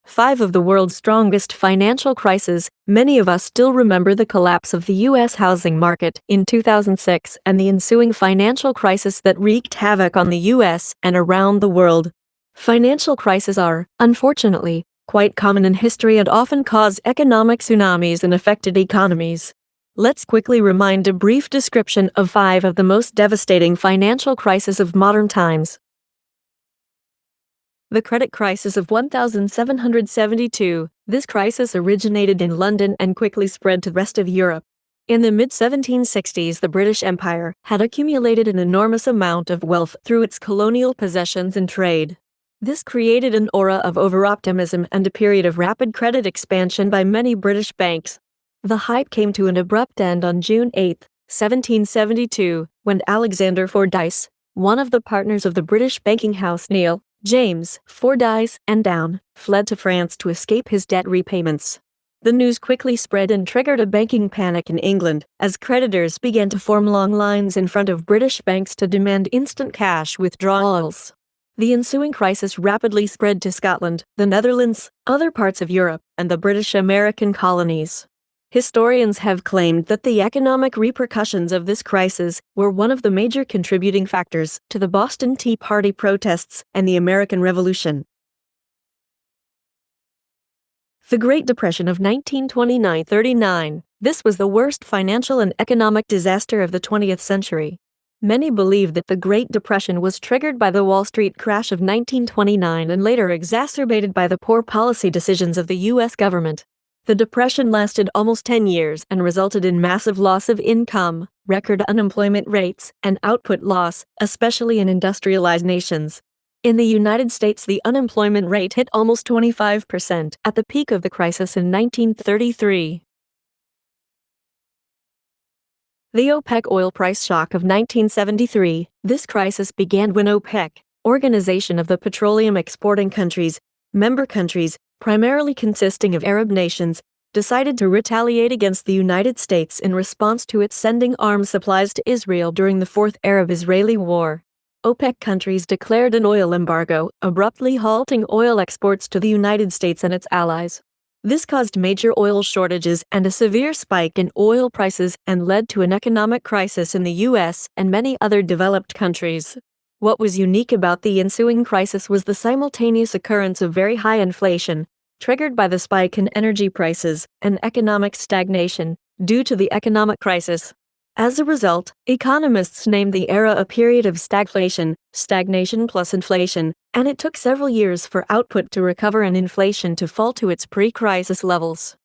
5 of the world's strongest financial crises. Many of us still remember the collapse of the U.S. housing market in 2006 and the ensuing financial crisis that wreaked havoc on the U.S. and around the world. Financial crises are, unfortunately, quite common in history and often cause economic tsunamis in affected economies. Let's quickly remind a brief description of 5 of the most devastating financial crises of modern times. The credit crisis of 1772. This crisis originated in London and quickly spread to the rest of Europe. In the mid-1760s, the British Empire had accumulated an enormous amount of wealth through its colonial possessions and trade. This created an aura of over-optimism and a period of rapid credit expansion by many British banks. The hype came to an abrupt end on June 8, 1772, when Alexander Fordyce, one of the partners of the British banking house Neil, James, Fordyce, and Down, fled to France to escape his debt repayments. The news quickly spread and triggered a banking panic in England, as creditors began to form long lines in front of British banks to demand instant cash withdrawals. The ensuing crisis rapidly spread to Scotland, the Netherlands, other parts of Europe, and the British American colonies. Historians have claimed that the economic repercussions of this crisis were one of the major contributing factors to the Boston Tea Party protests and the American Revolution. The Great Depression of 1929-39. This was the worst financial and economic disaster of the 20th century. Many believe that the Great Depression was triggered by the Wall Street crash of 1929 and later exacerbated by the poor policy decisions of the U.S. government. The Depression lasted almost 10 years and resulted in massive loss of income, record unemployment rates, and output loss, especially in industrialized nations. In the United States, the unemployment rate hit almost 25% at the peak of the crisis in 1933. The OPEC oil price shock of 1973. This crisis began when OPEC, Organization of the Petroleum Exporting Countries, member countries, primarily consisting of Arab nations, decided to retaliate against the United States in response to its sending arms supplies to Israel during the Fourth Arab-Israeli War. OPEC countries declared an oil embargo, abruptly halting oil exports to the United States and its allies. This caused major oil shortages and a severe spike in oil prices and led to an economic crisis in the U.S. and many other developed countries. What was unique about the ensuing crisis was the simultaneous occurrence of very high inflation, triggered by the spike in energy prices, and economic stagnation, due to the economic crisis. As a result, economists named the era a period of stagflation, stagnation plus inflation, and it took several years for output to recover and inflation to fall to its pre-crisis levels.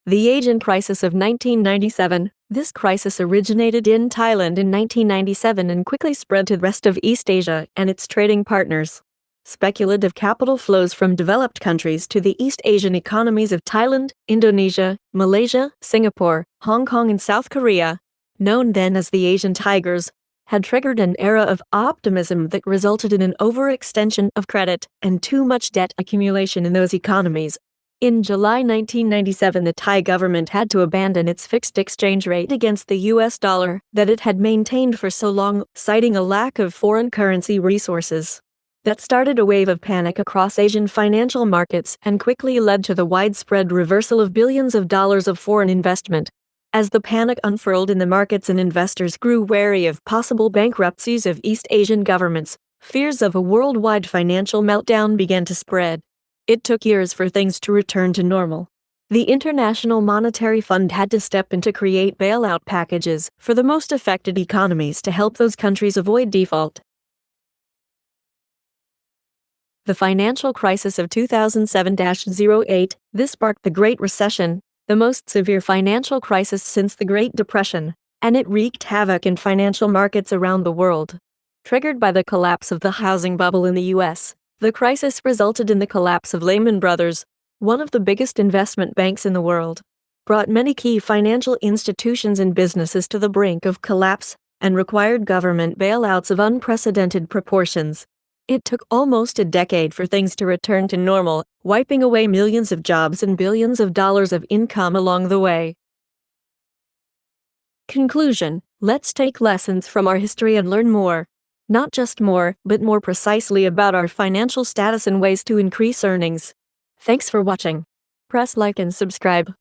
The Asian crisis of 1997. This crisis originated in Thailand in 1997 and quickly spread to the rest of East Asia and its trading partners. Speculative capital flows from developed countries to the East Asian economies of Thailand, Indonesia, Malaysia, Singapore, Hong Kong, and South Korea, known then as the Asian Tigers, had triggered an era of optimism that resulted in an overextension of credit and too much debt accumulation in those economies. In July 1997, the Thai government had to abandon its fixed exchange rate against the US dollar that it had maintained for so long, citing a lack of foreign currency resources. That started a wave of panic across Asian financial markets and quickly led to the widespread reversal of billions of dollars of foreign investment. As the panic unfurled in the markets and investors grew wary of possible bankruptcies of East Asian governments, fears of a worldwide financial meltdown began to spread. It took years for things to return to normal. The International Monetary Fund had to step in to create bailout packages for the most affected economies to help those countries avoid default. The financial crisis of 2007-08. This sparked the Great Recession, the most severe financial crisis since the Great Depression, and it wreaked havoc in financial markets around the world. Triggered by the collapse of the housing bubble in the U.S., the crisis resulted in the collapse of Lehman Brothers, one of the biggest investment banks in the world, brought many key financial institutions and businesses to the brink of collapse, and required government bailouts of unprecedented proportions. It took almost a decade for things to return to normal, wiping away millions of jobs and billions of dollars of income along the way. Conclusion: let's take lessons from our history and learn more. Not just more, but more precisely about our financial status and ways to increase earnings. Thanks for watching. Press like and subscribe.